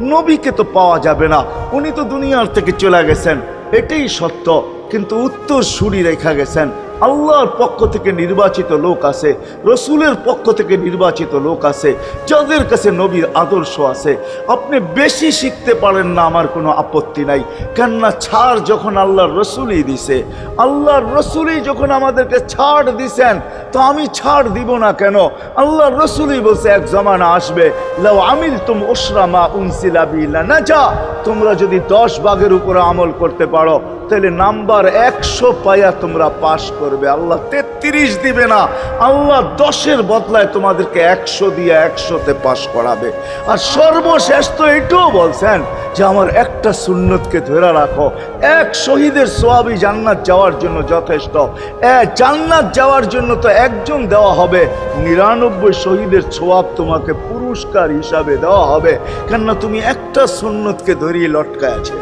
নবীকে তো পাওয়া যাবে না, উনি তো দুনিয়ার থেকে চলে গেছেন, এটাই সত্য। কিন্তু উত্তর সুরি রেখা গেছেন। আল্লাহর পক্ষ থেকে নির্বাচিত লোক আছে, রসুলের পক্ষ থেকে নির্বাচিত লোক আছে, যাদের কাছে নবীর আদর্শ আছে। আপনি বেশি শিখতে পারেন না, আমার কোনো আপত্তি নাই। কেননা ছাড় যখন আল্লাহর রসুলই দিছে, আল্লাহর রসুলই যখন আমাদেরকে ছাড় দিছেন, তো আমি ছাড় দিব না কেন? আল্লাহর রসুলই বলছে এক জমানা আসবে, লাউ আমিলতুম উশরা মা উনসিলা বিহি লানাজা, তোমরা যদি 10 ভাগের উপরে আমল করতে পারো তাহলে নাম্বার 100 পাইয়া তোমরা পাশ করবে। আল্লাহ 33 দিবে না, আল্লাহ 10-এর বদলায় তোমাদেরকে 100 দিয়ে 100-তে পাশ করাবে। আর সর্বশেষ তো এটাও বলছেন যে আমার একটা সুন্নতকে ধরে রাখো, এক শহীদের সোয়াবই জান্নাত যাওয়ার জন্য যথেষ্ট। জান্নাত যাওয়ার জন্য তো একজন দেওয়া হবে, 99 শহীদের সোয়াব তোমাকে পুরস্কার হিসাবে দেওয়া হবে। কেননা তুমি একটা সুন্নতকে ধরিয়ে লটকায় আছে।